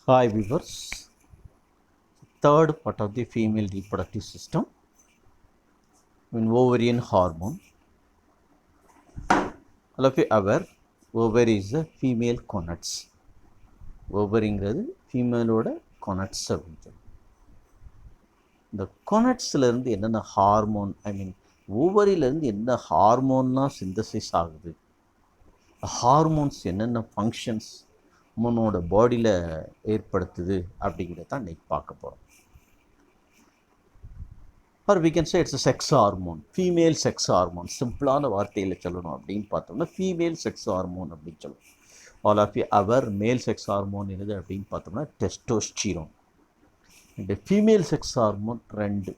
Hi viewers, third part of the female reproductive system in ovarian hormone. All of you aware, ovary is a female gonads. Ovaryங்கிறது ஃபீமேலோட gonads அப்படின்னு இந்த கொனட்ஸ்லேருந்து என்னென்ன hormone ஓவரியிலேருந்து என்ன ஹார்மோன்லாம் synthesise ஆகுது, hormones என்னென்ன functions உமனோட பாடியில் ஏற்படுத்துது அப்படிங்கிறத தான் இன்றைக்கி பார்க்க போகிறோம். or we can say it's a sex hormone, female sex hormone. சிம்பிளான வார்த்தையில் சொல்லணும் அப்படின்னு பார்த்தோம்னா ஃபீமேல் செக்ஸ் ஹார்மோன் அப்படின்னு சொல்லுவோம். ஆல் ஆஃப் யூ அவர் மேல் செக்ஸ் ஹார்மோன் என்னது அப்படின்னு பார்த்தோம்னா டெஸ்டோஸ்டிரோன். இந்த ஃபீமேல் செக்ஸ் ஹார்மோன் ரெண்டு,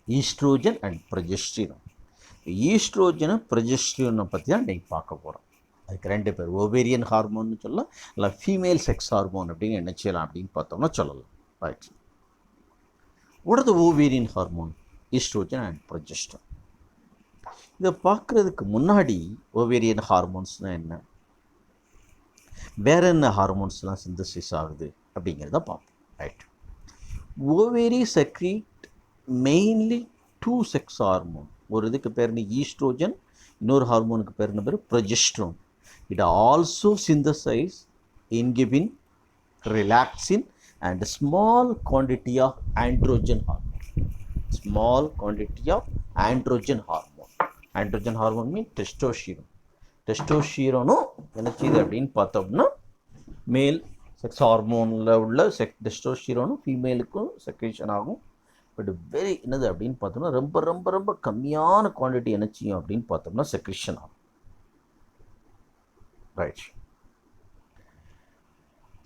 ஈஸ்ட்ரோஜன் அண்ட் ப்ரொஜெஸ்டிரோன். ஈஸ்ட்ரோஜனை ப்ரொஜெஸ்டிரோனை பற்றி தான் இன்றைக்கி பார்க்க போகிறோம். அதுக்கு ரெண்டு பேர், ஓவேரியன் ஹார்மோன்னு சொல்லலாம், இல்லை ஃபீமேல் செக்ஸ் ஹார்மோன் அப்படின்னு என்ன செய்யலாம் அப்படின்னு பார்த்தோம்னா சொல்லலாம். Right. What are the ovarian hormone? Estrogen and progesterone. இதை பார்க்குறதுக்கு முன்னாடி ஓவேரியன் ஹார்மோன்ஸ்னால் என்ன, வேற என்ன ஹார்மோன்ஸ்லாம் சிந்தசிஸ் ஆகுது அப்படிங்கிறத பார்ப்போம். Right. Ovary secrete mainly two sex hormone. ஒரு இதுக்கு பேர் ஈஸ்ட்ரோஜன், இன்னொரு ஹார்மோனுக்கு பேர் என்ன பேர் progesterone. It also synthesise inhibin, relaxin and a small quantity of androgen hormone. Small quantity of androgen hormone. Androgen hormone means testosterone. டெஸ்டோஸ்டிரோனும் என்ன செய்யுது அப்படின்னு பார்த்தோம்னா மேல் செக்ஸ் ஹார்மோனில் உள்ள டெஸ்டோஸ்டிரோனும் ஃபீமேலுக்கும் செக்ரேஷன் ஆகும். பட் வெரி என்னது அப்படின்னு பார்த்தோம்னா ரொம்ப ரொம்ப ரொம்ப கம்மியான குவான்டிட்டி என்ன செய்யும் அப்படின்னு பார்த்தோம்னா செக்ரேஷன் ஆகும். ரைட்.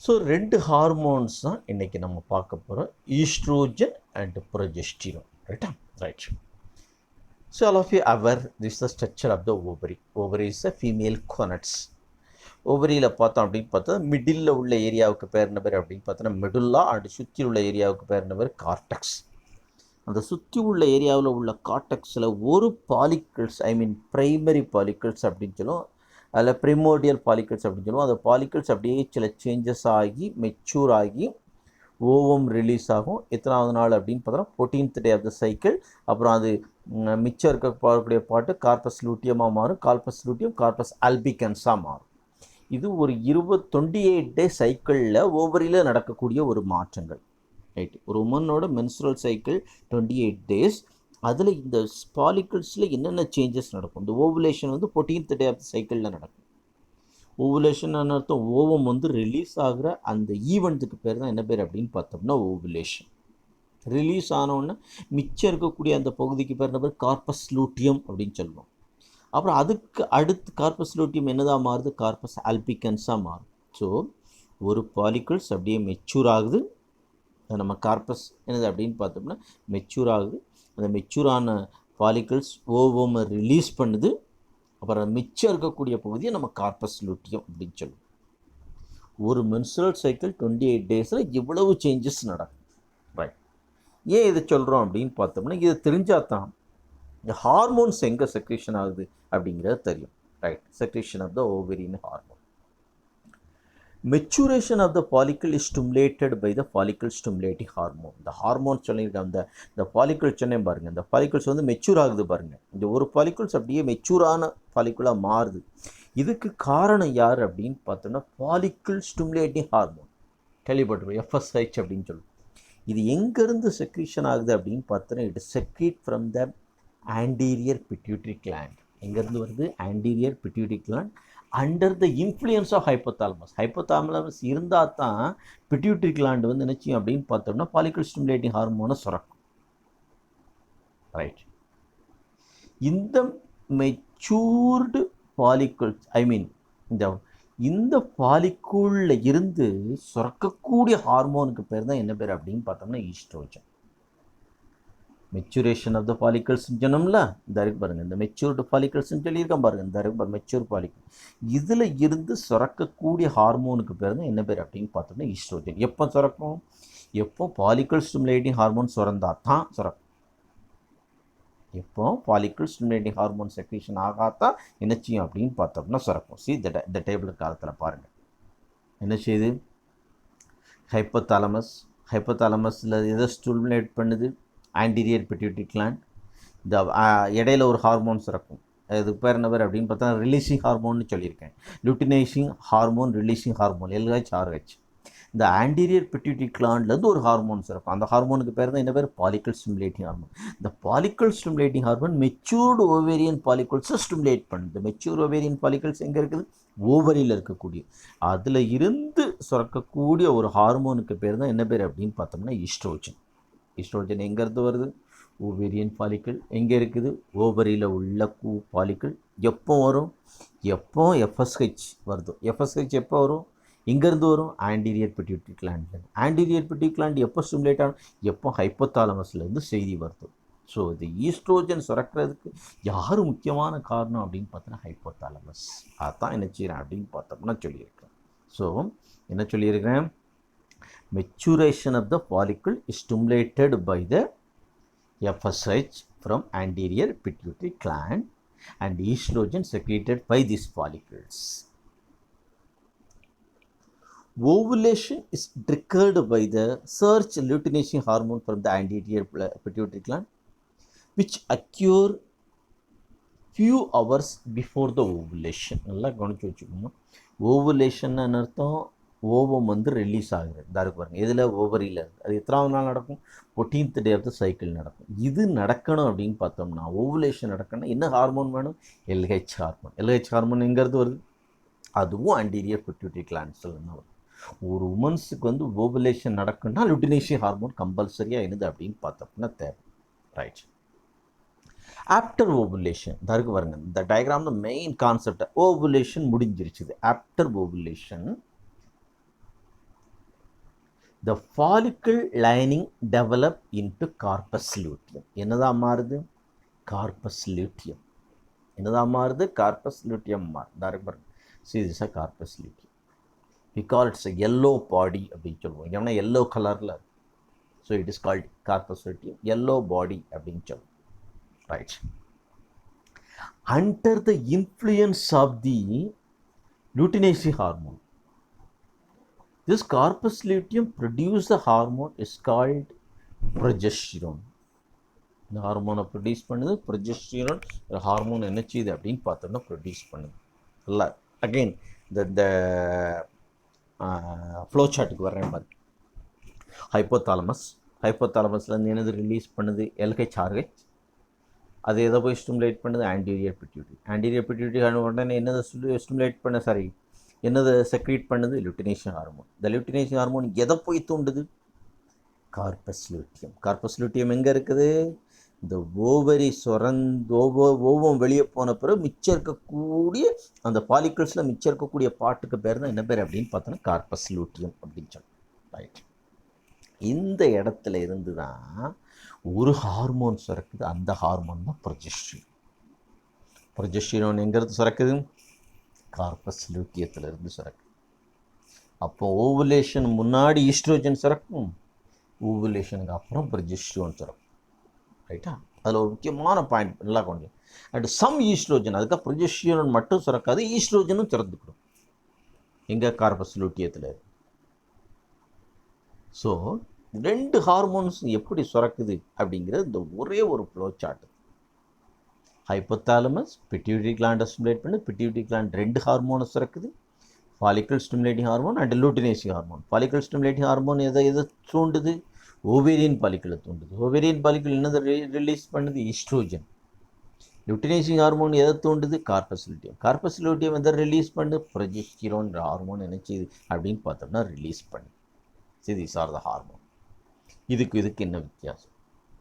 ஸோ ரெண்டு ஹார்மோன்ஸ் தான் இன்றைக்கி நம்ம பார்க்க போகிறோம், ஈஸ்ட்ரோஜன் அண்ட் ப்ரொஜெஸ்டிரோன். ரைட்டா? Right. So all of you our this the structure of the ovary. Ovary is a female gonads. ஓவரியில் பார்த்தோம் அப்படின்னு பார்த்தா மிடில் உள்ள ஏரியாவுக்கு பேர் என்ன பேர் அப்படின்னு பார்த்தோன்னா மெடுல்லா, அண்ட் சுற்றி உள்ள ஏரியாவுக்கு பேர் என்ன பேர் கார்டெக்ஸ். அந்த சுற்றி உள்ள ஏரியாவில் உள்ள கார்டெக்ஸில் ஒரு பாலிக்கிள்ஸ், பிரைமரி பாலிக்கிள்ஸ் அப்படின்னு சொல்லுவோம், அதில் ப்ரிமோடியல் பாலிக்கிள்ஸ் அப்படின்னு சொல்லுவோம். அந்த பாலிக்கிள்ஸ் அப்படியே சில சேஞ்சஸ் ஆகி மெச்சூர் ஆகி ஓவம் ரிலீஸ் ஆகும். எத்தனாவது நாள் அப்படின்னு பார்த்தோன்னா 14th day of the cycle. அப்புறம் அது மிச்சம் இருக்கக்கூடிய பாட்டு கார்பஸ் லூட்டியமாக மாறும், கார்பஸ் லூட்டியம் கார்பஸ் ஆல்பிகன்ஸாக மாறும். இது ஒரு 28 டே சைக்கிளில் ஓவரியில் நடக்கக்கூடிய ஒரு மாற்றங்கள். ரைட். ஒரு உமனோட மென்சுரல் சைக்கிள் 28 டேஸ். அதில் இந்த பாலிக்கிள்ஸில் என்னென்ன சேஞ்சஸ் நடக்கும். இந்த ovulation 14th day of the சைக்கிளில் நடக்கும். ஓவுலேஷன் அர்த்தம் ஓவம் ரிலீஸ் ஆகிற அந்த ஈவெண்ட்டுக்கு பேர் தான் என்ன பேர் அப்படின்னு பார்த்தோம்னா ஓவுலேஷன். ரிலீஸ் ஆனவுடனே மிச்சம் இருக்கக்கூடிய அந்த பகுதிக்கு பேர் என்ன பேர் கார்பஸ் லூட்டியம் அப்படின்னு சொல்லுவோம். அப்புறம் அதுக்கு அடுத்து கார்பஸ் லூட்டியம் என்னதான் மாறுது, கார்பஸ் ஆல்பிகன்ஸாக மாறும். ஸோ ஒரு பாலிக்கிள்ஸ் அப்படியே மெச்சூர் ஆகுது, நம்ம கார்பஸ் என்னது அப்படின்னு பார்த்தோம்னா மெச்சூர் ஆகுது. அந்த மெச்சூரான பாலிக்கிள்ஸ் ஓவோமை ரிலீஸ் பண்ணுது. அப்புறம் மிச்சம் இருக்கக்கூடிய பகுதியை நம்ம கார்பஸ் லூட்டியம் அப்படின்னு சொல்லுவோம். ஒரு மென்சுரல் சைக்கிள் 28 டேஸில் இவ்வளவு சேஞ்சஸ் நடக்கும். ரைட். ஏன் இதை சொல்கிறோம் அப்படின்னு பார்த்தோம்னா இதை தெரிஞ்சால் தான் இந்த ஹார்மோன்ஸ் எங்கே செக்ரேஷன் ஆகுது அப்படிங்கிறது தெரியும். Right. Secretion of the ovarian hormone. Maturation of the follicle is stimulated by the follicle stimulating hormone. இந்த ஹார்மோன் சொல்லியிருக்காங்க, இந்த பாலிக்கிள் சொன்னேன் பாருங்கள், இந்த பாலிக்கிள்ஸ் மெச்சூர் ஆகுது பாருங்கள். இந்த ஒரு பாலிக்கிள்ஸ் அப்படியே மெச்சூரான பாலிக்கிளாக மாறுது. இதுக்கு காரணம் யார் அப்படின்னு பார்த்தோம்னா பாலிக்கிள் ஸ்டிமுலேட்டிங் ஹார்மோன். கேள்விப்பட்டிருப்போம், எஃப்எஸ்ஹெச் அப்படின்னு சொல்லுவோம். இது எங்கேருந்து செக்ரீஷன் ஆகுது அப்படின்னு பார்த்தோன்னா it secrete from the anterior pituitary gland. எங்கேருந்து வருது? Anterior pituitary gland under the influence of hypothalamus. Hypothalamus இருந்தால் தான் பிட்யூட்டரி கிளாண்ட் நினைச்சியும் அப்படின்னு பார்த்தோம்னா பாலிக்கிள் ஸ்டிமுலேட்டிங் ஹார்மோனை சுரக்கும். ரைட். இந்த மெச்சூர்டு பாலிக்கிள்ஸ் இந்த பாலிக்குள்ள இருந்து சுரக்கக்கூடிய ஹார்மோனுக்கு பேர் தான் என்ன பேர் அப்படின்னு பார்த்தோம்னா ஈஸ்ட்ரோஜன். மெச்சூரேஷன் ஆஃப் த பாலிக்கிள்ஸ் சொன்னோம்ல, இந்த இருக்கு பாருங்கள், இந்த மெச்சூர்டு பாலிக்கிள்ஸ்ன்னு சொல்லியிருக்கேன் பாருங்கள், இந்த இருக்கு மெச்சூர் பாலிக்கிள். இதில் இருந்து சுரக்கக்கூடிய ஹார்மோனுக்கு பேர் தான் என்ன பேர் அப்படின்னு பார்த்தோம்னா ஈஸ்ட்ரோஜன். எப்போ சுரக்கும்? எப்போ பாலிக்கிள் ஸ்டிமுலேட்டிங் ஹார்மோன் சுரந்தா தான் சுரக்கும். எப்போ பாலிக்கிள் ஸ்டிமுலேட்டிங் ஹார்மோன் செக்ரேஷன் ஆகாதான் என்ன செய்யும் அப்படின்னு பார்த்தோம்னா சுரக்கும். சி இந்த டேபிள் காலத்தில் பாருங்கள் என்ன செய்யுது. ஹைப்போதாலமஸ். ஹைப்போதாலமஸில் எதை ஸ்டிமுலேட் பண்ணுது? Anterior pituitary gland. இந்த இடையில ஒரு ஹார்மோன்ஸ் இருக்கும், அதுக்கு பேர் என்ன பேர் அப்படின்னு பார்த்தா ரிலீசிங் ஹார்மோன்னு சொல்லியிருக்கேன். Luteinising hormone, releasing hormone, LHRH. இந்த ஆன்டீரியர் பிட்யூட்டரி கிளாண்ட்லேருந்து ஒரு ஹார்மோன்ஸ் இருக்கும், அந்த ஹார்மோனுக்கு பேர் தான் என்ன பேர்? Follicle stimulating hormone. இந்த follicle stimulating hormone matured ovarian பாலிகல்ஸை ஸ்டிமுலேட் பண்ணுது. மெச்சூர் ஓவேரியன் பாலிகல்ஸ் எங்கே இருக்குது? ஓவரியில் இருக்கக்கூடிய, அதில் இருந்து சுரக்கக்கூடிய ஒரு ஹார்மோனுக்கு பேர் தான் என்ன பேர் அப்படின்னு பார்த்தோம்னா ஈஸ்ட்ரோஜன். ஈஸ்ட்ரோஜன் எங்கேருந்து வருது? Ovarian follicle. எங்கே இருக்குது? ஓவரியில் உள்ள பாலிக்கல். எப்போ வரும்? எப்போ FSH வருதோ. FSH எப்போ வரும்? இங்கேருந்து வரும்? ஆன்டீரியர் பிட்யூட்டரி கிளாண்ட்லேருந்து. ஆன்டீரியர் பிட்யூட்டரி கிளாண்ட் எப்போ ஸ்டிமுலேட் ஆகும்? எப்போ ஹைப்போதாலமஸ்லேருந்து செய்தி வருது. ஸோ இது ஈஸ்ட்ரோஜன் சுரக்கிறதுக்கு யார் முக்கியமான காரணம் அப்படின்னு பார்த்தோன்னா ஹைப்போதாலமஸ். அதான் என்ன செய்கிறேன் அப்படின்னு பார்த்தோம்னா சொல்லியிருக்கேன். ஸோ என்ன சொல்லியிருக்கிறேன்? Maturation of the follicle is stimulated by the FSH from anterior pituitary gland and estrogen secreted by these follicles. Ovulation is triggered by the surge luteinizing hormone from the anterior pituitary gland, which occur few hours before the ovulation. நல்லா கவனிச்சு வச்சுக்கணும். Ovulation அர்த்தம் ovum வந்து release ஆகுது. இதாருக்கு பாருங்கள், எதில்? ஓவரியில் இருக்குது. அது எத்தனாவது நாள் நடக்கும்? 14th day of the cycle நடக்கும். இது நடக்கணும் அப்படின்னு பார்த்தோம்னா, ஓவுலேஷன் நடக்கணும்னா என்ன ஹார்மோன் வேணும்? LH hormone. LH ஹார்மோன் எங்கேருந்து வருது? அதுவும் ஆன்டீரியர் பிட்யூட்டரி கிளாண்ட்ஸில் தான் வருது. ஒரு உமன்ஸுக்கு வந்து ஓவுலேஷன் நடக்குன்னா லுட்டினேசிங் ஹார்மோன் கம்பல்சரியாக என்னது அப்படின்னு பார்த்தோம்னா தேவை. ரைட். ஆஃப்டர் ஓவுலேஷன் இதாருக்கு பாருங்கள், இந்த டயக்ராம் தான் மெயின் கான்செப்ட். ஓவுலேஷன் முடிஞ்சிருச்சுது. After ovulation the follicle lining develop into corpus luteum. என்னதான் மாறுது? corpus luteum. என்னதான் மாறுது? corpus luteum மாறுது. See, this is a corpus luteum. We call it a yellow body அப்படின்னு சொல்லுவோம். ஏன்னா yellow கலரில், so it is called corpus luteum, yellow body அப்படின்னு சொல்லுவோம். Right. Under the influence of the luteinizing hormone, this corpus luteum produce the hormone is called progesterone. இந்த ஹார்மோனை produce பண்ணுது ப்ரொஜெஸ்டிரோன். Hormone என்ன செய்யுது அப்படின்னு பார்த்தோம்னா ப்ரொடியூஸ் பண்ணுது. இல்லை அகெயின் இந்த ஃப்ளோ சார்ட்டுக்கு வர்றேன் பாரு. ஹைப்போதாலமஸ்லேருந்து என்னது ரிலீஸ் பண்ணுது? LHRH. அது எதை போய் ஸ்டிமுலேட் பண்ணுது? Anterior pituitary. ஆன்டீரியர் பிட்யூட்டரி உடனே என்னதை ஸ்டிமுலேட் பண்ண? சாரி, என்னது செக்ரீட் பண்ணுது? Luteinising hormone. இந்த லுட்டினேசிங் ஹார்மோன் எதை போய் தூண்டுது? Corpus luteum. கார்பஸ் லூட்டியம் எங்கே இருக்குது? இந்த ஓவரி ஓவம் வெளியே போன பிறகு மிச்சம் இருக்கக்கூடிய அந்த பாலிகல்ஸில் மிச்சம் இருக்கக்கூடிய பாட்டுக்கு பேர் தான் என்ன பேர் அப்படின்னு பார்த்தோன்னா கார்பஸ் லூட்டியம் அப்படின்னு சொல்லி. ரைட். இந்த இடத்துல இருந்து தான் ஒரு ஹார்மோன் சுரக்குது. அந்த ஹார்மோன் தான் ப்ரொஜெஸ்டிரோன். ப்ரொஜெஸ்டிரோன் எங்கிறது சுரக்குது? கார்பஸ் லூட்டியத்திலிருந்து சுரக்குது. அப்போ ஓவுலேஷன் முன்னாடி ஈஸ்ட்ரோஜன் சுரக்கும், ஓவுலேஷனுக்கு அப்புறம் ப்ரொஜெஸ்டிரோன் சுரக்கும். ரைட்டா? அதில் ஒரு முக்கியமான பாயிண்ட் நல்லா கொஞ்சம். அண்ட் சம் ஈஸ்ட்ரோஜன், அதுக்காக ப்ரொஜெஸ்டிரோன் மட்டும் சுரக்காது, ஈஸ்ட்ரோஜனும் சுரந்துக்கிடும். எங்கே? கார்பஸ் லூட்டியத்தில். ஸோ 2 ஹார்மோன்ஸ் எப்படி சுரக்குது அப்படிங்கிறது இந்த ஒரே ஒரு ஃப்ளோ சார்ட். ஹைப்போதாலமஸ் பிட்யூட்டரி கிளாண்டை ஸ்டிமுலேட் பண்ணி, பிட்யூட்டரி கிளாண்ட் 2 ஹார்மோனை சுரக்குது, follicle stimulating hormone and luteinising hormone. Follicle stimulating hormone எதை தூண்டுது? ஓவேரியன் பாலிக்கலை தூண்டுது. ஓவேரியன் பாலிக்கல் என்னது ரிலீஸ் பண்ணுது? ஈஸ்ட்ரோஜன். லுட்டினேசிங் ஹார்மோன் எதை தூண்டுது? Corpus luteum. கார்பஸ் லூட்டியம் எதை ரிலீஸ் பண்ணுது? ப்ரொஜெஸ்டிரோன்ற ஹார்மோன் என்ன செய்யுது அப்படின்னு பார்த்தோம்னா ரிலீஸ் பண்ணு. These are the hormone. இதுக்கு என்ன வித்தியாசம்?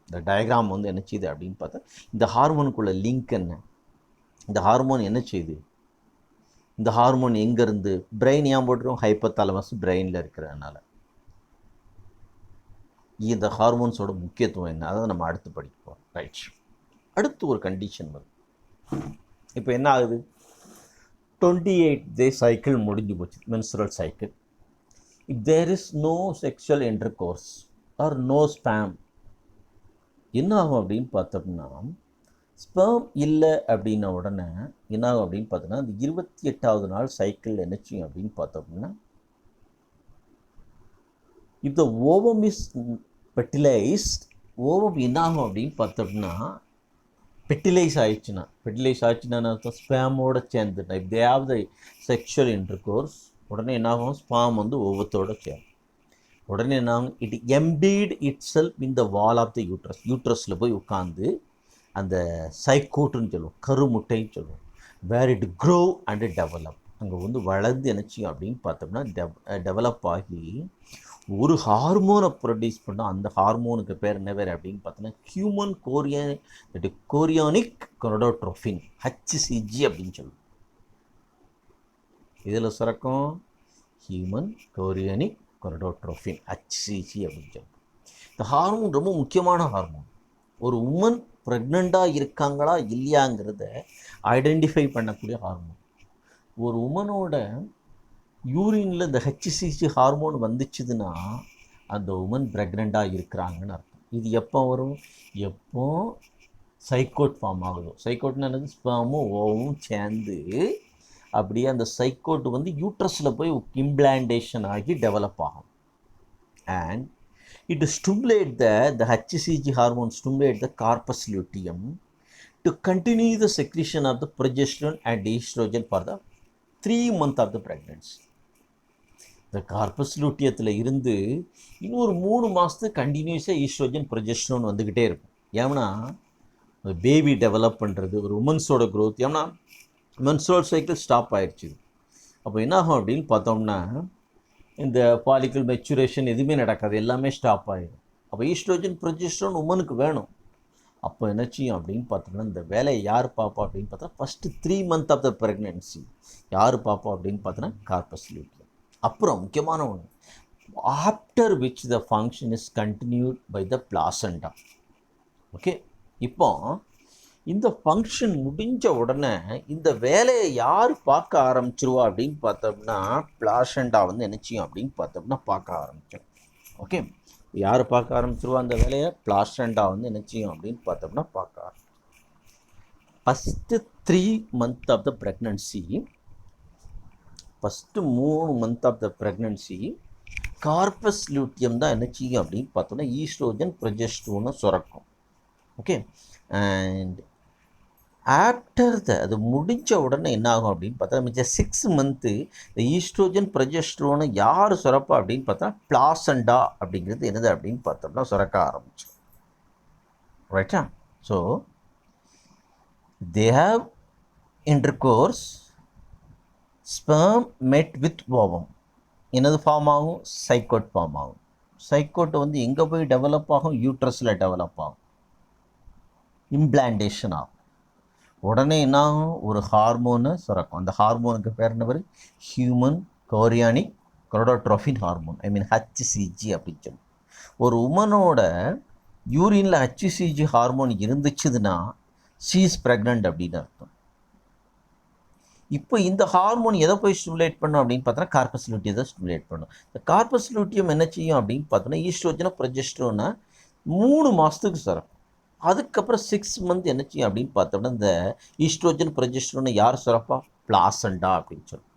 இந்த டயக்ராம் வந்து என்ன செய்யுது அப்படின்னு பார்த்தா, இந்த ஹார்மோனுக்குள்ள லிங்க் என்ன? இந்த ஹார்மோன் என்ன செய்யுது? இந்த ஹார்மோன் எங்கேருந்து? பிரெயின் ஏன் போட்டுரும்? ஹைப்போதாலமஸ் பிரெயினில் இருக்கிறதுனால. இந்த ஹார்மோன்ஸோட முக்கியத்துவம் என்ன? அதை நம்ம அடுத்து படிப்போம். ரைட். அடுத்து ஒரு கண்டிஷன் வரும். இப்போ என்ன ஆகுது? 28 day சைக்கிள் முடிஞ்சு போச்சு, menstrual cycle. If there is no sexual intercourse or no sperm, என்ன ஆகும் அப்படின்னு பார்த்தோம்னா, ஸ்பேம் இல்லை அப்படின்ன உடனே என்ன ஆகும் அப்படின்னு பார்த்தோம்னா, அந்த 28வது நாள் சைக்கிள் என்ன செய்யும் அப்படின்னு பார்த்தோம்னா If the ovum is fertilized, ovum என்ன ஆகும் அப்படின்னு பார்த்தோம்னா ஃபெர்டிலைஸ் ஆயிடுச்சுன்னா அர்த்தம் ஸ்பேமோட சேர்ந்துட்டா. If they have the sexual intercourse உடனே என்ன ஆகும், ஸ்பாம் வந்து ஓவத்தோட சேரும். உடனே என்ன ஆகும், it embed it self in the wall of யூட்ரஸில் போய் உட்காந்து அந்த சைக்கோட்டுன்னு சொல்லுவோம், கருமுட்டைன்னு சொல்லுவோம், where it grow and develop. அங்கே வந்து வளர்ந்து என்னச்சு அப்படின்னு பார்த்தோம்னா டெவலப் ஆகி ஒரு ஹார்மோனை ப்ரொடியூஸ் பண்ணால் அந்த ஹார்மோனுக்கு பேர் என்ன பேர் அப்படின்னு பார்த்தோன்னா ஹியூமன் கோரியானிக் கொரடோட்ரோஃபின், ஹச்சிசிஜி அப்படின்னு சொல்லுவோம். இதில் சுரக்கும் ஹியூமன் கோரியானிக் கொரடோட்ரோஃபின், ஹச்சிசிஜி அப்படின்னு சொல்லுவோம். இந்த ஹார்மோன் ரொம்ப முக்கியமான ஹார்மோன். ஒரு உமன் ப்ரெக்னெண்ட்டாக இருக்காங்களா இல்லையாங்கிறத ஐடென்டிஃபை பண்ணக்கூடிய ஹார்மோன். ஒரு உமனோட யூரினில் இந்த ஹெச்சிசிசி ஹார்மோன் வந்துச்சுதுன்னா அந்த உமன் ப்ரெக்னெண்ட்டாக இருக்கிறாங்கன்னு அர்த்தம். இது எப்போ வரும், எப்போ சைக்கோட் ஃபார்ம் ஆகுதோ. சைக்கோட்னா என்னது, ஸ்பெர்மும் ஓவும் சேர்ந்து அப்படியே அந்த சைக்கோட் வந்து யூட்ரஸில் போய் இம்ப்ளான்டேஷன் ஆகி டெவலப் ஆகும். And it stimulate the HCG hormone stimulate the corpus luteum to continue the secretion of the progesterone and estrogen for the 3 months of the pregnancy. இந்த கார்பஸ் லூட்டியத்தில் இருந்து இன்னொரு 3 மாதத்துக்கு கண்டினியூஸாக ஈஸ்ட்ரோஜன் ப்ரொஜெஸ்ட்ரோன் வந்துக்கிட்டே இருக்கும். ஏன்னா பேபி டெவலப் பண்ணுறது, ஒரு உமன்ஸோட க்ரோத். ஏன்னா மென்ஸ்ட்ரல் சைக்கிள் ஸ்டாப் ஆயிடுச்சு. அப்போ என்ன ஆகும் அப்படின்னு பார்த்தோம்னா இந்த பாலிக்கல் மெச்சுரேஷன் எதுவுமே நடக்காது, எல்லாமே ஸ்டாப் ஆகிடும். அப்போ ஈஸ்ட்ரோஜன் ப்ரொஜெஸ்ட்ரோன் உமனுக்கு வேணும். அப்போ என்ன செய்யும் அப்படின்னு பார்த்தோம்னா இந்த வேலையை யார் பார்ப்பா அப்படின்னு பார்த்தா first 3 months of the pregnancy யார் பார்ப்போம் அப்படின்னு பார்த்தோன்னா கார்பஸ் லூட்டியம். அப்புறம் முக்கியமான ஒன்று, after which the function is continued by the placenta. Okay, இப்போ இந்த ஃபங்க்ஷன் முடிஞ்ச உடனே இந்த வேலையை யார் பார்க்க ஆரம்பிச்சிருவா அப்படின்னு பார்த்தோம்னா பிளாசண்டா வந்து என்ன செய்யும் அப்படின்னு பார்த்தோம்னா பார்க்க ஆரம்பிச்சிடும். ஓகே, யார் பார்க்க ஆரம்பிச்சிருவா அந்த வேலையை, பிளாசண்டா வந்து என்ன செய்யும் அப்படின்னு பார்த்தோம்னா பார்க்க ஆரம்பிச்சிடும். First 3 months of the pregnancy, first 3 months of the pregnancy corpus luteum தான் என்ன செய்யும் அப்படின்னு பார்த்தோம்னா ஈஸ்ட்ரோஜன் ப்ரொஜெஸ்ட்ரோனை சுரக்கும். ஓகே, அண்ட் ஆஃப்டர் அது முடிஞ்ச உடனே என்ன ஆகும் அப்படின்னு பார்த்தா மிச்ச 6 months இந்த ஈஸ்ட்ரோஜன் ப்ரொஜெஸ்ட்ரோனை யார் சுரப்பா அப்படின்னு பார்த்தா பிளாசண்டா அப்படிங்கிறது என்னது அப்படின்னு பார்த்தோம்னா சுரக்க ஆரம்பிச்சோம். ரைட்டா? So they have intercourse, sperm மெட் வித் ஓவம், என்னது ஃபார்ம் ஆகும், சைக்கோட் ஃபார்ம் ஆகும். சைக்கோட் வந்து எங்கே போய் டெவலப் ஆகும், யூட்ரஸில் டெவலப் ஆகும், இம்ப்ளான்டேஷன் ஆகும். உடனே என்ன ஆகும், ஒரு ஹார்மோனை சுரக்கும். அந்த ஹார்மோனுக்கு பேர் என்ன பேர், human chorionic gonadotropin hormone, HCG அப்படின்னு சொல்லி. ஒரு உமனோட யூரினில் ஹச்சிசிஜி ஹார்மோன் இருந்துச்சுதுன்னா ஷீ இஸ் ப்ரெக்னென்ட் அப்படின்னு அர்த்தம். இப்போ இந்த ஹார்மோன் எதை போய் ஸ்டிமுலேட் பண்ணும் அப்படின்னு பார்த்தோன்னா கார்பஸ் லூட்டியத்தை ஸ்டிமுலேட் பண்ணும். இந்த கார்பஸ் லூட்டியம் என்ன செய்யும் அப்படின்னு பார்த்தோன்னா ஈஸ்ட்ரோஜனை ப்ரொஜெஸ்ட்ரோனை 3 மாதத்துக்கு சுரக்கும். அதுக்கப்புறம் 6 months என்ன செய்யும் அப்படின்னு பார்த்தோம்னா இந்த ஈஸ்ட்ரோஜன் ப்ரொஜெஸ்ட்ரோனை யார் சுரப்பா, பிளாசண்டா அப்படின்னு சொல்லுவோம்.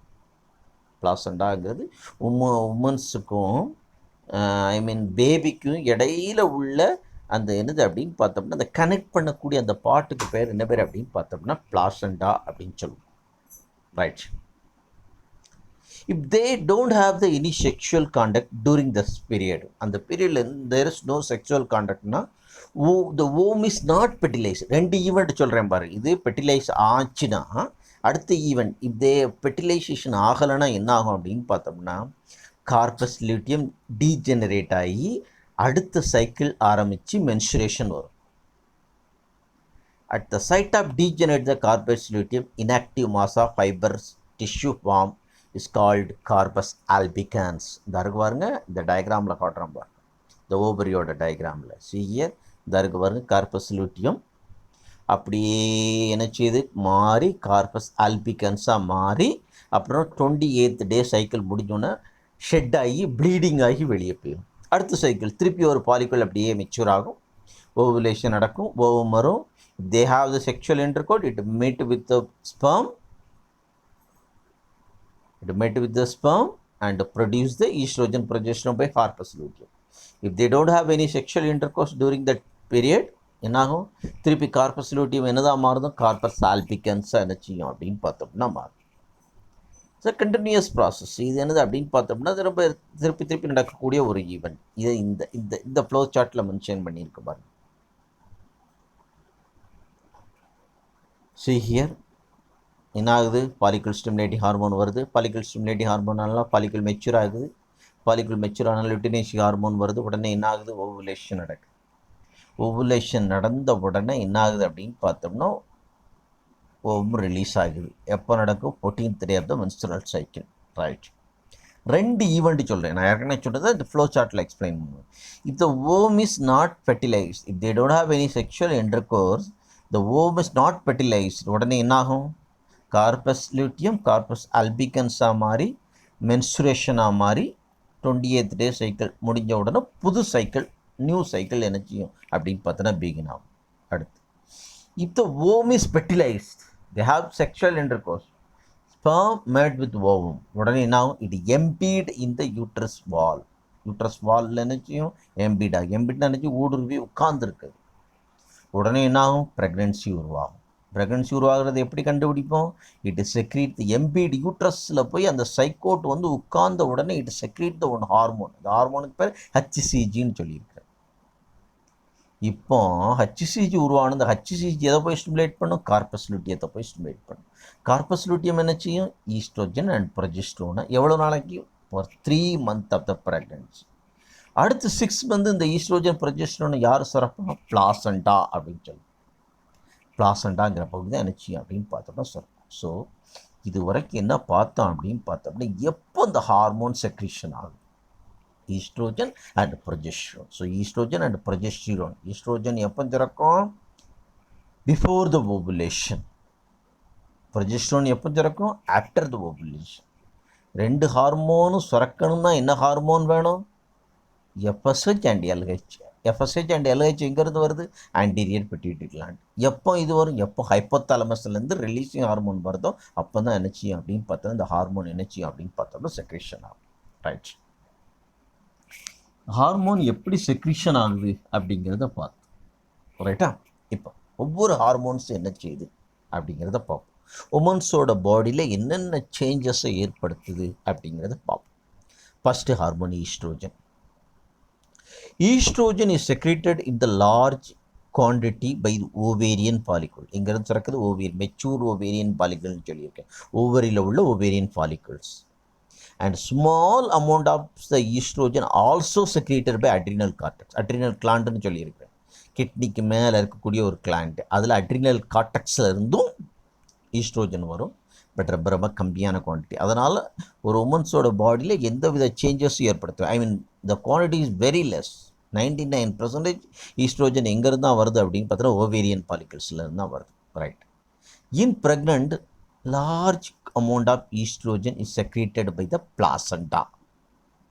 பிளாசண்டாங்கிறது உமன்ஸுக்கும் பேபிக்கும் இடையில உள்ள அந்த என்னது அப்படின்னு பார்த்தோம்னா அந்த கனெக்ட் பண்ணக்கூடிய அந்த பாட்டுக்கு பேர் என்ன பேர் அப்படின்னு பார்த்தோம்னா பிளாசண்டா அப்படின்னு சொல்லுவோம். Right. If they don't have the any sexual contact during this period, அந்த பீரியடில் there is no sexual contactனா the womb is not fertilized. 2 event சொல்கிறேன் பாரு. இது ஃபெர்டிலைஸ் ஆச்சுன்னா அடுத்த ஈவெண்ட் if they fertilization ஆகலைன்னா என்ன ஆகும் அப்படின்னு பார்த்தோம்னா கார்பஸ் லூட்டியம் டீஜெனரேட் ஆகி அடுத்த சைக்கிள் ஆரம்பித்து மென்சுரேஷன் வரும். At the site of degenerate the corpus luteum, inactive mass of fibers tissue form is called corpus albicans. இந்த பாருங்க, இந்த டயக்ராமில் காட்டுறோம் பாருங்க, இந்த ஓவரியோட டயக்ராமில் சியர் இந்த பாருங்க கார்பஸ் லூட்டியம் அப்படியே என்ன செய்யுது மாறி கார்பஸ் ஆல்பிகன்ஸாக மாறி அப்புறம் 28th day சைக்கிள் முடிஞ்சோன்னே ஷெட் ஆகி ப்ளீடிங் ஆகி வெளியே போயிடும். அடுத்த சைக்கிள் திருப்பி ஒரு பாலிக்குள் அப்படியே மெச்சூர் ஆகும், ஓவுலேஷன் நடக்கும், ஓவம் வரும். They have the sexual intercourse, it met with the sperm, and produce the estrogen progesterone by corpus luteum. If they don't have any sexual intercourse during that period, என்னாகும், திருப்பி corpus luteum என்னதான் மாறுதும், corpus ஆல்பிகன்ஸாக என்ன செய்யும் அப்படின்னு பார்த்தோம்னா மாறும். So continuous process. இது என்னது அப்படின்னு பார்த்தோம்னா ரொம்ப திருப்பி திருப்பி நடக்கக்கூடிய ஒரு ஈவெண்ட். இதை இந்த இந்த இந்த ஃப்ளோ சார்ட்டில் மென்ஷன் பண்ணியிருக்க பாருங்க. See here, என்ன ஆகுது, பாலிக்கல் ஸ்டிமுலேட்டிங் ஹார்மோன் வருது. பாலிக்கல் ஸ்டிமுலேட்டிங் ஹார்மோனால பாலிக்கல் மெச்சூர் ஆகுது. பாலிக்கல் மெச்சூர் ஆனால் லுட்டினேசிக் ஹார்மோன் வருது. உடனே என்ன ஆகுது, ஓவுலேஷன் நடக்குது. ஓவுலேஷன் நடந்த உடனே என்ன ஆகுது அப்படின்னு பார்த்தோம்னா ஓம் ரிலீஸ் ஆகுது. எப்போ நடக்கும், 14th day of the menstrual cycle. Right. ரெண்டு ஈவெண்ட் சொல்கிறேன். நான் ஏற்கனவே சொல்கிறது இந்த ஃப்ளோ சார்ட்டில் எக்ஸ்பிளைன் பண்ணுவேன். If the ovum is not fertilized, if they don't have any sexual intercourse, the ovum is not fertilized, உடனே என்னாகும், கார்பஸ் லியூட்டியம் கார்பஸ் அல்பிகன்ஸாக மாறி மென்சுரேஷனாக மாறி 28th day சைக்கிள் முடிஞ்ச உடனே புது சைக்கிள், நியூ சைக்கிள் என்ன செய்யும் அப்படின்னு பார்த்தோன்னா பிகின் ஆகும். அடுத்து, if the womb is fertilized, they have sexual intercourse, sperm met with ovum, உடனே now it emptied in the uterus wall. uterus wall என்ன செய்யும், emptied ஆகும். emptied நினச்சி ஊடுருவி உட்கார்ந்துருக்குது. உடனே என்ன ஆகும், ப்ரெக்னென்சி உருவாகும். ப்ரெக்னென்சி உருவாகிறது எப்படி கண்டுபிடிப்போம், இட் செக்ரீட் தி எம்பீட் யூட்ரஸில் போய் அந்த சைக்கோட் வந்து உட்கார்ந்த உடனே it secrete the one hormone. இந்த ஹார்மோனுக்கு பேர் ஹச்சிசிஜின்னு சொல்லியிருக்கிறேன். இப்போ ஹச்சிசிஜி உருவான இந்த ஹச்சிசிஜி எதை போய் ஸ்டிமுலேட் பண்ணும், கார்பஸ் லூட்டியத்தை போய் ஸ்டிமுலேட் பண்ணும். கார்பஸ் லூட்டியம் என்ன செய்யும், ஈஸ்ட்ரோஜன் அண்ட் ப்ரொஜெஸ்டரோனை எவ்வளோ நாளைக்கு, for 3 months of the pregnancy. அடுத்து 6 months இந்த ஈஸ்ட்ரோஜன் ப்ரொஜெஸ்டரோனை யார் சுரப்போம், பிளாசண்டா அப்படின்னு சொல்லி. பிளாசண்டாங்கிற பகுதி தான் என்ன செய்யும் அப்படின்னு பார்த்தோம்னா சுரக்கும். ஸோ இது வரைக்கும் என்ன பார்த்தோம் அப்படின்னு பார்த்தோம்னா எப்போ இந்த ஹார்மோன் செக்ரீஷன் ஆகும், estrogen and progesterone. So estrogen and progesterone. Estrogen எப்போ திறக்கும், பிஃபோர் த ஓவுலேஷன். ப்ரொஜெஸ்டரோன் எப்போ திறக்கும், ஆஃப்டர் த ஓவுலேஷன். ரெண்டு ஹார்மோனும் சுரக்கணும்னா என்ன ஹார்மோன் வேணும், FSH and LH. FSH and LH எங்கேருந்து வருது, ஆன்டீரியர் பிட்யூட்டரி கிளாண்ட். எப்போ இது வரும், எப்போ ஹைப்போதாலமஸ்லேருந்து ரிலீஸிங் ஹார்மோன் வருதோ அப்போ தான் என்ன செய்யும் அப்படின்னு பார்த்தோம், இந்த ஹார்மோன் என்ன செய்யும் அப்படின்னு பார்த்தோம்னா செக்ரீஷன் ஆகும். ரைட். ஹார்மோன் எப்படி செக்ரீஷன் ஆகுது அப்படிங்கிறத பார்த்தோம். ரைட்டா. இப்போ ஒவ்வொரு ஹார்மோன்ஸும் என்ன செய்யுது அப்படிங்கிறத பார்ப்போம். உமன்ஸோட பாடியில் என்னென்ன சேஞ்சஸை ஏற்படுத்துது அப்படிங்கிறத பார்ப்போம். First hormone estrogen. Estrogen is secreted in the large quantity by ovarian follicle. இங்கேருந்து சுரக்குது ஓவேரியன், மெச்சூர் ஓவேரியன் ஃபாலிகல்னு சொல்லியிருக்கேன். ஓவரியில் உள்ள ovarian follicles. And small amount of the estrogen also secreted by adrenal cortex. adrenal glandன்னு சொல்லியிருக்கிறேன். கிட்னிக்கு மேலே இருக்கக்கூடிய ஒரு கிளாண்ட், அதில் அட்ரினல் கார்டெக்ஸில் இருந்தும் ஈஸ்ட்ரோஜன் வரும். பட் ரொம்ப கம்மியான குவான்டிட்டி. அதனால் ஒரு உமன்ஸோட பாடியில் எந்த வித சேஞ்சஸும் ஏற்படுத்தும். I mean the quantity is very less. 99% estrogen எங்கேருந்து தான் வருது அப்படின்னு பார்த்தா ஓவேரியன் பாலிகல்ஸ்லேருந்து தான் வருது. Right. In pregnant large amount of estrogen is secreted by the placenta.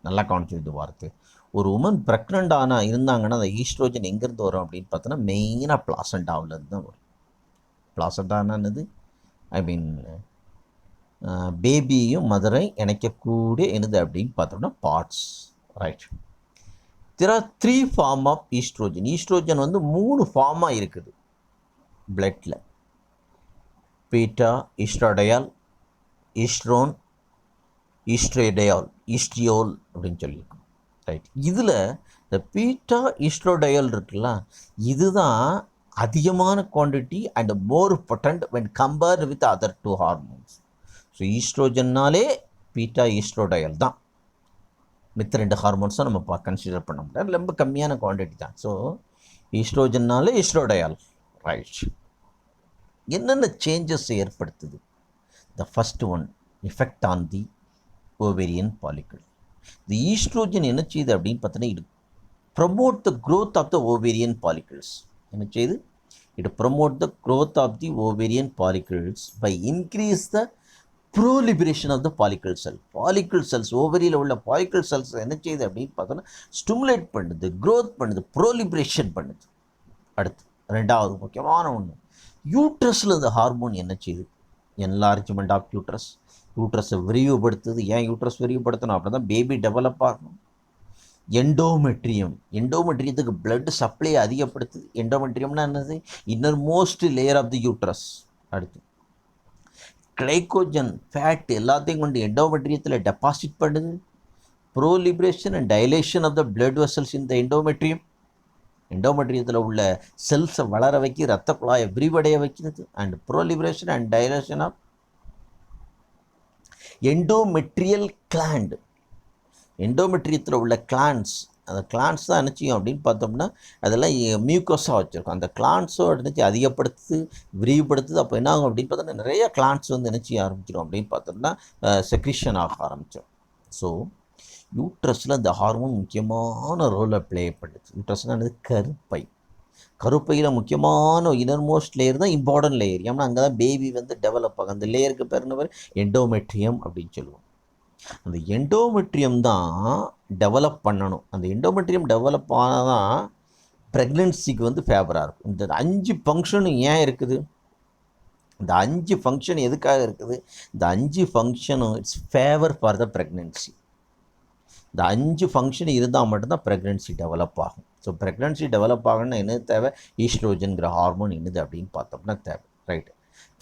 நல்லா கவனிச்சு இது வார்த்தை. ஒரு உமன் ப்ரெக்னென்ட் இருந்தாங்கன்னா அந்த ஈஸ்ட்ரோஜன் எங்கேருந்து வரும் அப்படின்னு பார்த்தோன்னா மெயினாக பிளாசண்டாவிலேருந்து தான் வரும். பிளாசண்டானது ஐ மீன் பேபியையும் மதரை இணைக்கக்கூடிய என்னது அப்படின்னு பார்த்தோம்னா parts. Right. there are 3 form of estrogen. Estrogen வந்து 3 ஃபார்மாக இருக்குது பிளட்டில். பீட்டா, ஈஸ்ட்ராடயால், ஈஸ்ட்ரோன், ஈஸ்ட்ரேடயால், ஈஸ்ட்ரியோல் அப்படின்னு சொல்லியிருக்கோம். ரைட். இதில் இந்த பீட்டா ஈஸ்ட்ரோடயால் இருக்குல்ல, இதுதான் அதிகமான quantity and more potent when compared with other 2 hormones. So ஈஸ்ட்ரோஜன்னாலே பீட்டா ஈஸ்ட்ரோடயால் தான். மித்த 2 ஹார்மோன்ஸும் நம்ம கன்சிடர் பண்ண முடியாது, ரொம்ப கம்மியான குவான்டிட்டி தான். ஸோ ஈஸ்ட்ரோஜன்னாலே ஈஸ்ட்ரோடயால். ரைட். என்னென்ன சேஞ்சஸ் ஏற்படுத்துது, the first one effect on the ovarian follicle. இந்த ஈஸ்ட்ரோஜன் என்ன செய்யுது அப்படின்னு பார்த்தோன்னா இது promote the growth of the ovarian follicles. என்ன செய்யுது, it promote the growth of the ovarian follicles by increase the proliferation of the follicle cell. Follicle cells, ஓவரியில் உள்ள பாலிக்கல் செல்ஸ் என்ன செய்யுது அப்படின்னு பார்த்தோன்னா ஸ்டிமுலேட் பண்ணுது, க்ரோத் பண்ணுது, ப்ரோலிபரேஷன் பண்ணுது. அடுத்து ரெண்டாவது முக்கியமான ஒன்று, யூட்ரஸில் இந்த ஹார்மோன் என்ன செய்யுது, என்லார்ஜ்மெண்ட் ஆஃப் யூட்ரஸ். யூட்ரஸை விரிவுபடுத்துது. ஏன் யூட்ரஸ் விரிவுபடுத்தணும்? அப்படி தான் பேபி டெவலப் ஆகணும். எண்டோமெட்ரியத்துக்கு பிளட் சப்ளை அதிகப்படுத்துது. எண்டோமெட்ரியம்னா என்னது? Inner most layer of the uterus. அடுத்து கிளைக்கோஜன் ஃபேட் எல்லாத்தையும் கொண்டு எண்டோமெட்ரியத்தில் டெபாசிட் பண்ணுது. Proliferation and dilation of the blood vessels இந்த எண்டோமெட்ரியத்தில் உள்ள செல்ஸை வளர வைக்க, ரத்த குழாயை விரிவடைய வைக்கிறது. And proliferation and dilation of endometrial gland. எண்டோமெட்ரியத்தில் உள்ள கிளான்ஸ், அந்த கிளான்ஸ் தான் என்ன செய்யும் அப்படின்னு பார்த்தோம்னா அதெல்லாம் மியூக்கஸாக வச்சுருக்கும். அந்த கிளான்ஸோட நினச்சி அதிகப்படுத்துது, விரிவுபடுத்துது. அப்போ என்ன ஆகும் அப்படின்னு பார்த்தோம்னா நிறைய கிளான்ஸ் வந்து என்ன செய்ய ஆரம்பிச்சிடும் அப்படின்னு பார்த்தோம்னா செக்ரிஷன் ஆக ஆரம்பித்தோம். ஸோ யூட்ரஸில் இந்த ஹார்மோன் முக்கியமான ரோலை ப்ளே பண்ணுது. யூட்ரஸ்னால் கருப்பையில் முக்கியமான இன்னர்மோஸ்ட் லேயர் தான் இம்பார்ட்டன்ட் லேயர். ஏன்னா அங்கே தான் பேபி வந்து டெவலப் ஆகும். அந்த லேயருக்கு பேர் என்ன பேர்? எண்டோமெட்ரியம் அப்படின்னு சொல்லுவோம். அந்த எண்டோமெட்ரியம் தான் டெவலப் பண்ணணும். அந்த எண்டோமெட்ரியம் டெவலப் ஆனால் தான் ப்ரெக்னென்சிக்கு வந்து ஃபேவராக இருக்கும். இந்த 5 ஃபங்க்ஷனும் ஏன் இருக்குது? இந்த 5 ஃபங்க்ஷன் எதுக்காக இருக்குது? இந்த 5 ஃபங்க்ஷனும் it's favour for the pregnancy. இந்த 5 ஃபங்க்ஷன் இருந்தால் மட்டும்தான் ப்ரெக்னென்சி டெவலப் ஆகும். ஸோ ப்ரெக்னென்சி டெவலப் ஆகணும்னா என்ன தேவை? ஈஸ்ட்ரோஜன்கிற ஹார்மோன் என்னது அப்படின்னு பார்த்தோம்னா தேவை. ரைட்டு.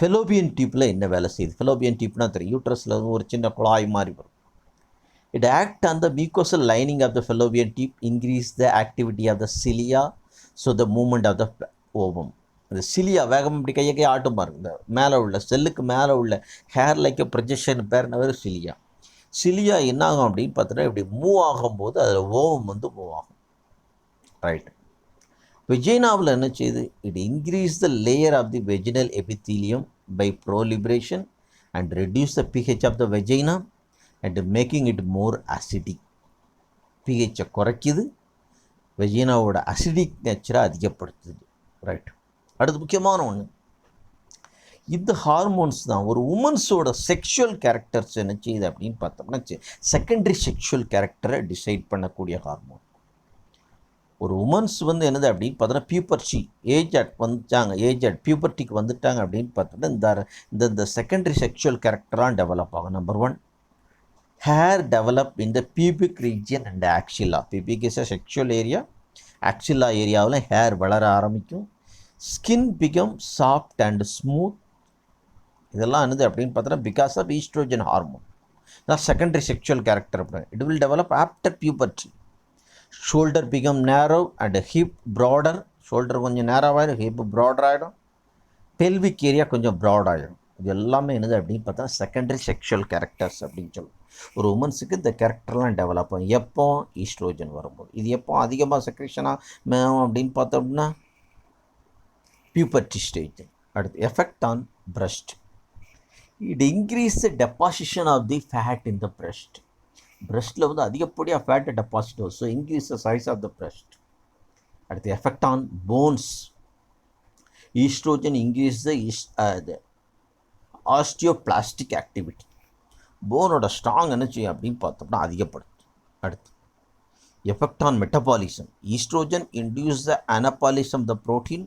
ஃபெலோபியன் டியூப்பில் என்ன வேலை செய்யுது? ஃபெலோபியன் டியூப்னா தெரியும், யூட்ரஸில் ஒரு சின்ன குழாய் மாதிரி வரும். It act on the mucosal lining of the fallopian tube, increase the activity of the cilia, so the movement of the ovum. இந்த சிலியா வேகம் இப்படி கையை ஆட்டும் பாருங்க. இந்த மேலே உள்ள செல்லுக்கு மேலே உள்ள ஹேர் லைக் ப்ரொஜெக்ஷன் பேர் என்ன? சிலியா. சிலியா என்ன ஆகும் அப்படின்னு பார்த்தோன்னா இப்படி மூவ் ஆகும்போது அதில் ஓவம் வந்து மூவ் ஆகும். ரைட். வெஜைனாவில் என்ன செய்யுது? It increase the layer of the vaginal epithelium by proliferation and reduce the pH of the vagina and making it more acidic. பிஹெச்சை குறைக்குது, வெஜைனாவோட அசிடிக் நேச்சரை அதிகப்படுத்துது. ரைட். அடுத்து முக்கியமான ஒன்று, இந்த ஹார்மோன்ஸ் தான் ஒரு உமன்ஸோட செக்ஷுவல் கேரக்டர்ஸ் என்ன செய்யுது அப்படின்னு பார்த்தோம்னா செகண்டரி செக்ஷுவல் கேரக்டரை டிசைட் பண்ணக்கூடிய ஹார்மோன். ஒரு உமன்ஸ் வந்து என்னது அப்படின்னு பார்த்தோன்னா பியூபர்ட்டி ஏஜ் அட் பியூபர்ட்டிக்கு வந்துட்டாங்க அப்படின்னு பார்த்தோன்னா இந்த செகண்டரி செக்ஷுவல் கேரக்டராக டெவலப் ஆகும். Number 1, hair develop in the pubic region and axilla. Pubic is a sexual area. Axilla ஏரியாவில் ஹேர் வளர ஆரம்பிக்கும். Skin become soft and smooth. இதெல்லாம் என்னது அப்படின்னு பார்த்தோன்னா பிகாஸ் ஆஃப் ஈஸ்ட்ரோஜன் ஹார்மோன். தான் செகண்டரி செக்ஷுவல் கேரக்டர் அப்படின்னு. It will develop after puberty. Shoulder become narrow and hip broader. Shoulder கொஞ்சம் நேரோவாகிடும், ஹிப் ப்ராடர் ஆகிடும், பெல்விக் ஏரியா கொஞ்சம் ப்ராட் ஆகிடும். இது எல்லாமே என்னது அப்படின்னு பார்த்தா செகண்டரி செக்ஷுவல் கேரக்டர்ஸ் அப்படின்னு சொல்லுவோம். ஒரு உமன்ஸுக்கு இந்த கேரக்டர்லாம் டெவலப் ஆகும் எப்போ? ஈஸ்ட்ரோஜன் வரும்போது. இது எப்போ அதிகமாக செக்ரேஷனாக அப்படின்னு பார்த்தோம்னா பியூபர்ட்டி ஸ்டேஜ். அடுத்து effect on breast. It increase the deposition of the fat in the breast. பிரஸ்ட்டில் வந்து அதிகப்படியாக ஃபேட்டை டெபாசிட் ஆகும். So increase the size of the breast. அடுத்து effect on bones. Estrogen increase the osteoblastic activity. போனோட strong என்ன செய்யும் அப்படின்னு பார்த்தோம்னா அதிகப்படுத்தும். அடுத்து effect on metabolism. Estrogen induce the anabolism the protein,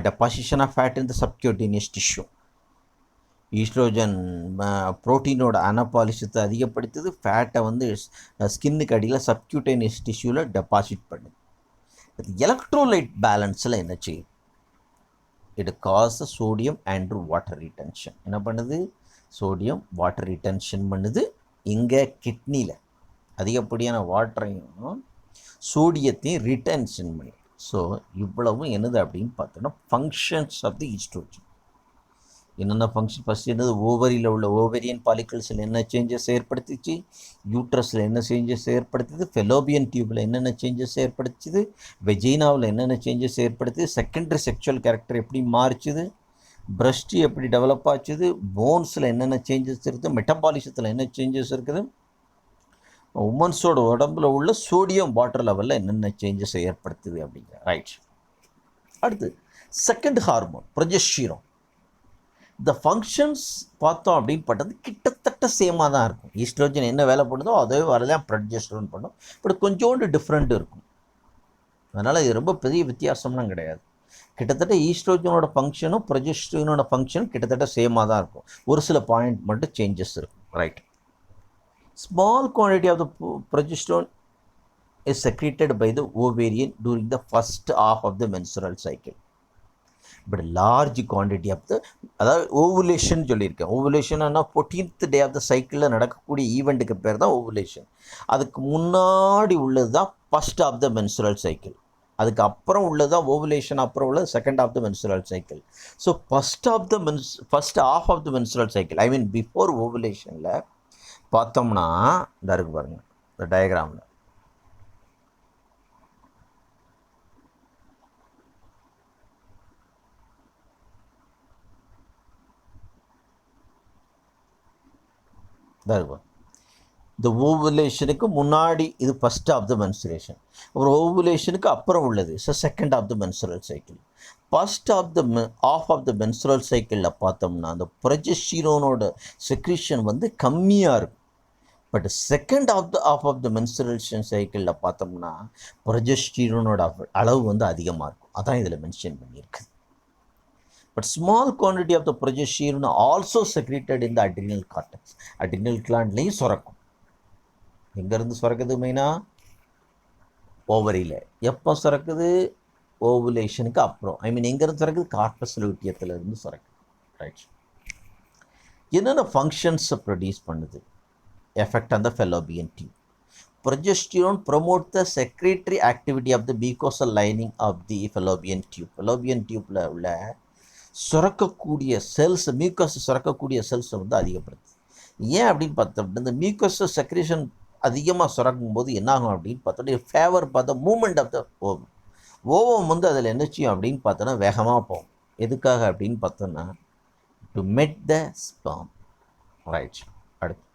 deposition of fat in the subcutaneous tissue. Estrogen ப்ரோட்டீனோட அனபாலிசத்தை அதிகப்படுத்துது, ஃபேட்டை வந்து ஸ்கின்னுக்கு அடியில் சப்க்யூட்டேனியஸ் டிஷ்யூவில் டெபாசிட் பண்ணுது. இது எலக்ட்ரோலைட் பேலன்ஸில் என்ன செய்யும்? It cause sodium and water retention. என்ன பண்ணுது? சோடியம் வாட்டர் ரிட்டென்ஷன் பண்ணுது. இங்கே கிட்னியில் அதிகப்படியான வாட்டரையும் சோடியத்தையும் ரிட்டென்ஷன் பண்ணி. ஸோ இவ்வளவும் என்னது அப்படின்னு பார்த்தோன்னா ஃபங்க்ஷன்ஸ் ஆஃப் தி ஈஸ்ட்ரோஜன். என்னென்ன ஃபங்க்ஷன்? ஃபஸ்ட்டு என்னது? ஓவரியில் உள்ள ஓவரியன் பாலிகல்ஸில் என்ன சேஞ்சஸ் ஏற்படுத்திச்சு, யூட்ரஸில் என்ன சேஞ்சஸ் ஏற்படுத்துது, ஃபெலோபியன் டியூப்பில் என்னென்ன சேஞ்சஸ் ஏற்படுத்துது, வெஜைனாவில் என்னென்ன சேஞ்சஸ் ஏற்படுத்துது, செகண்டரி செக்ஷுவல் கேரக்டர் எப்படி மாறிச்சுது, பிரஸ்ட் எப்படி டெவலப் ஆச்சுது, போன்ஸில் என்னென்ன சேஞ்சஸ் இருக்குது, மெட்டபாலிசத்தில் என்ன சேஞ்சஸ் இருக்குது, உமன்ஸோட உடம்புல உள்ள சோடியம் வாட்டர் லெவலில் என்னென்ன சேஞ்சஸ் ஏற்படுத்துது அப்படிங்கிற. ரைட். அடுத்து செகண்ட் ஹார்மோன் ப்ரொஜெஸ்டீரான். இந்த ஃபங்க்ஷன்ஸ் பார்த்தோம் அப்படின்னு பட்டது கிட்டத்தட்ட சேமாக தான் இருக்கும். ஈஸ்ட்ரோஜன் என்ன வேலை பண்ணுதோ அதே வரலாம் ப்ரொஜெஸ்டீரான் பண்ணும். பட் கொஞ்சோண்டு டிஃப்ரெண்ட் இருக்கும். அதனால் இது ரொம்ப பெரிய வித்தியாசம்லாம் கிடையாது. கிட்டத்தட்ட ஈஸ்ட்ரோஜனோட ஃபங்க்ஷனும் ப்ரொஜெஸ்டிரோனோட ஃபங்க்ஷன் கிட்டத்தட்ட சேமாக தான் இருக்கும், ஒரு சில பாயிண்ட் மட்டும் சேஞ்சஸ் இருக்கும். Right. Small quantity of the progesterone is secreted by the ovarian during the first half of the menstrual cycle. But large quantity of the அதாவது ஓவுலேஷன் சொல்லியிருக்கேன். ஓவுலேஷன்னா 14th டே ஆஃப் த சைக்கிளில் நடக்கக்கூடிய ஈவெண்ட்டுக்கு பேர் தான் ovulation. அதுக்கு முன்னாடி உள்ளது தான் first of the menstrual cycle. அதுக்கு அப்புறம் உள்ளது தான் ஓவுலேஷன், அப்புறம் உள்ளது second of the menstrual cycle. So first of of the menstrual cycle, I mean before ஓவுலேஷனில் பார்த்தோம்னா இந்த இருக்கு பாருங்கள், இந்த டயக்ராமில் தான் இருக்கும். இந்த ஓவுலேஷனுக்கு முன்னாடி இது ஃபஸ்ட் ஆஃப் த மென்சுரேஷன், அப்புறம் ஓவுலேஷனுக்கு அப்புறம் உள்ளது second of the menstrual cycle. First of of the menstrual சைக்கிளில் பார்த்தோம்னா அந்த ப்ரொஜெஸ்டிரோனோட செக்ரீஷன் வந்து கம்மியாக இருக்கும். But second of the menstruation சைக்கிளில் பார்த்தோம்னா ப்ரொஜெஸ்டிரோனோட அளவு வந்து அதிகமாக இருக்கும். அதான் இதில் மென்ஷன் பண்ணியிருக்கு. But small quantity of the progesterone also secreted in the adrenal cortex. Adrenal glandலையும் சுரக்கும். எங்கேருந்து சுரக்குது? மெயினாக ஓவரியில். எப்போ சுரக்குது? ஓவுலேஷனுக்கு அப்புறம். ஐ மீன் எங்கேருந்து சுரக்குது? கார்பஸ் லூட்டியத்திலிருந்து சுரக்குது. ரைட். என்னென்ன ஃபங்க்ஷன்ஸை ப்ரொடியூஸ் பண்ணுது? Effect on the fallopian tube. Progesterone promote the secretory activity of the mucosal lining of the fallopian tube. Fallopian tubeல உள்ள சுரக்கக்கூடிய cells, mucus சுரக்கக்கூடிய செல்ஸை வந்து அதிகப்படுத்துது. ஏன் அப்படின்னு பார்த்தோம்னா இந்த மியூக்கஸ் செக்ரேஷன் அதிகமாக சுரக்கும் போது என்னாகும் அப்படின்னு பார்த்தோன்னா ஃபேவர் பார்த்தா movement of the ovum. Ovum வந்து அதில் என்ன செய்யும் அப்படின்னு பார்த்தோன்னா வேகமாக போகும். எதுக்காக அப்படின்னு பார்த்தோன்னா டு மெட் த ஸ்பெர்ம். ரைட். அடுத்து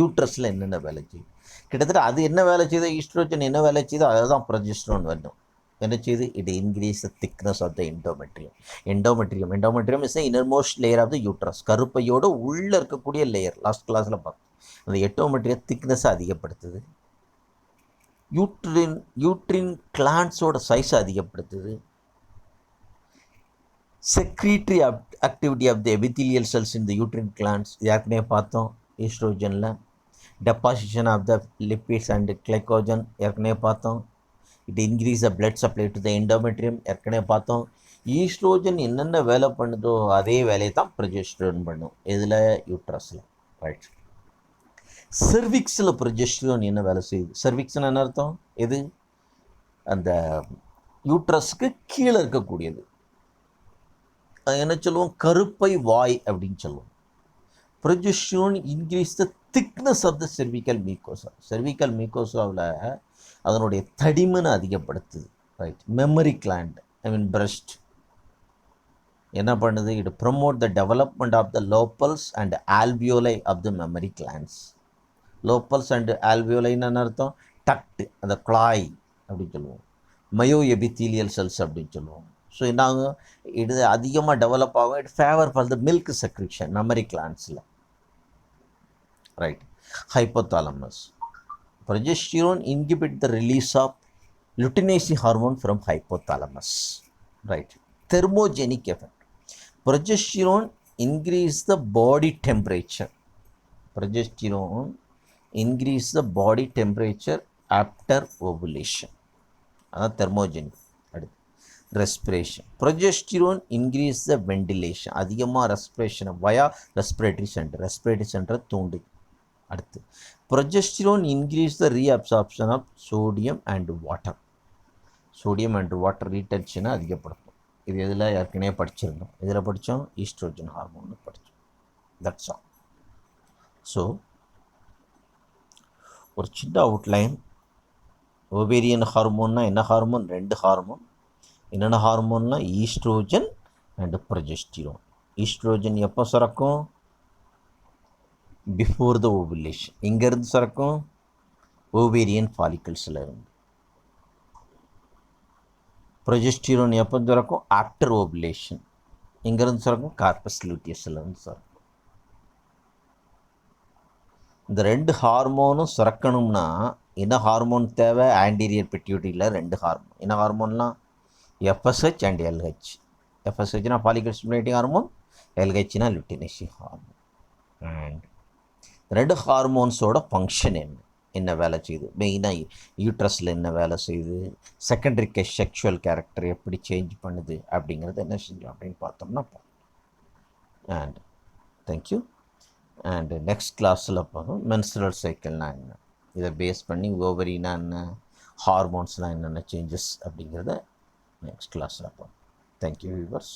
யூட்ரஸில் என்னென்ன வேலை செய்யும்? கிட்டத்தட்ட அது என்ன வேலை செய்யுதோ, ஈஸ்ட்ரோஜன் என்ன வேலை செய்யுதோ அதை தான் ப்ரொஜெஸ்டரோன் வரணும். என்ன செய்யுது? It increase the thickness of the endometrium. Endometrium is the innermost layer of the uterus. கருப்பையோட உள்ளே இருக்கக்கூடிய லேயர். லாஸ்ட் கிளாஸில் பார்த்தோம். அந்த எண்டோமெட்ரியம் திக்னஸை அதிகப்படுத்துது. யூட்ரின் கிளான்ஸோட சைஸை அதிகப்படுத்துது. Secretory activity of the epithelial cells in the uterine glands ஏற்கனவே பார்த்தோம். ஈஸ்ட்ரோஜனில் deposition of the lipids and glycogen ஏற்கனவே பார்த்தோம். It increase the blood supply to the endometrium ஏற்கனவே பார்த்தோம். ஈஸ்ட்ரோஜன் என்னென்ன வேலை பண்ணுதோ அதே வேலையை தான் ப்ரொஜெஸ்டரோன் பண்ணும். இதில் யூட்ரஸில். ரைட். செர்விக்ஸில் ப்ரொஜெஸ்டரோன் என்ன வேலை செய்யுது? செர்விக்ஸ்னு என்ன அர்த்தம்? எது? அந்த யூட்ரஸுக்கு கீழே இருக்கக்கூடியது. என்ன சொல்லுவோம்? கருப்பை வாய் அப்படின்னு சொல்லுவோம். Progesterone increase the thickness of the cervical mucosa. Cervical மியூக்கோசாவில் அதனுடைய தடிமனை அதிகப்படுத்துது. Right. Mammary gland, I mean breast என்ன பண்ணுது? It promote the development of the lobules and alveoli of the mammary glands. Lobules and ஆல்வியோலைன்னு அர்த்தம்? டக்ட், அந்த குழாய் அப்படின்னு சொல்லுவோம். மயோ எபித்தீலியல் செல்ஸ் அப்படின்னு சொல்லுவோம். ஸோ என்ன ஆகும்? இது அதிகமாக டெவலப் ஆகும். It favour for the milk secretion mammary கிளாண்ட்ஸில். Right. Hypothalamus. Progesterone inhibit the release of luteinizing hormone from hypothalamus. Right. Thermogenic effect. Progesterone increase the body temperature. Progesterone increase the body temperature after ovulation. That's thermogenic. Respiration. Progesterone increase the ventilation. அதிகமாக respiration via respiratory center. Respiratory center தூண்டு. அடுத்து progesterone increase the reabsorption of sodium and water. Sodium and water ரீடென்ஷனை அதிகப்படுத்தும். இது எதில் ஏற்கனவே படிச்சிருந்தோம்? இதில் படித்தோம், ஈஸ்ட்ரோஜன் ஹார்மோன்னு படித்தோம். That's all. ஸோ ஒரு சின்ன அவுட்லைன். ஓவேரியன் ஹார்மோன்னா என்ன ஹார்மோன்? 2 ஹார்மோன். என்னென்ன ஹார்மோன்னா ஈஸ்ட்ரோஜன் அண்ட் ப்ரொஜெஸ்டிரோன். ஈஸ்ட்ரோஜன் எப்போ சுரக்கும்? Before the ovulation. எங்கேருந்து சுரக்கும்? ஓவேரியன் ஃபாலிக்கல்ஸில் இருந்து. ப்ரொஜெஸ்டிரோன் எப்போ சுரக்கும்? After ovulation. எங்கேருந்து சுரக்கும்? கார்பஸ் லூட்டியஸில் இருந்து சுரக்கும். இந்த 2 ஹார்மோனும் சுரக்கணும்னா என்ன ஹார்மோன் தேவை? ஆன்டீரியர் பிட்யூட்டரியில் 2 ஹார்மோன். என்ன ஹார்மோன்லாம்? FSH and LH. FSH na follicle stimulating hormone, LH na luteinizing hormone. And ரெண்டு ஹார்மோன்ஸோட ஃபங்க்ஷன் என்ன வேலை செய்யுது, மெயினாக யூட்ரஸில் என்ன வேலை செய்யுது, செகண்டரி செக்ஷுவல் கேரக்டர் எப்படி சேஞ்ச் பண்ணுது அப்படிங்கிறது என்ன செஞ்சோம் அப்படின்னு பார்த்தோம்னா. And thank you. அண்ட் நெக்ஸ்ட் கிளாஸில் பார்த்தோம் மென்ஸ்ட்ரல் சைக்கிள்னால் என்ன, இதை பேஸ் பண்ணி ஓவரினா என்ன, ஹார்மோன்ஸ்னால் என்னென்ன சேஞ்சஸ் அப்படிங்கிறத நெக்ஸ்ட் கிளாஸில் பார்ப்போம். Thank you viewers.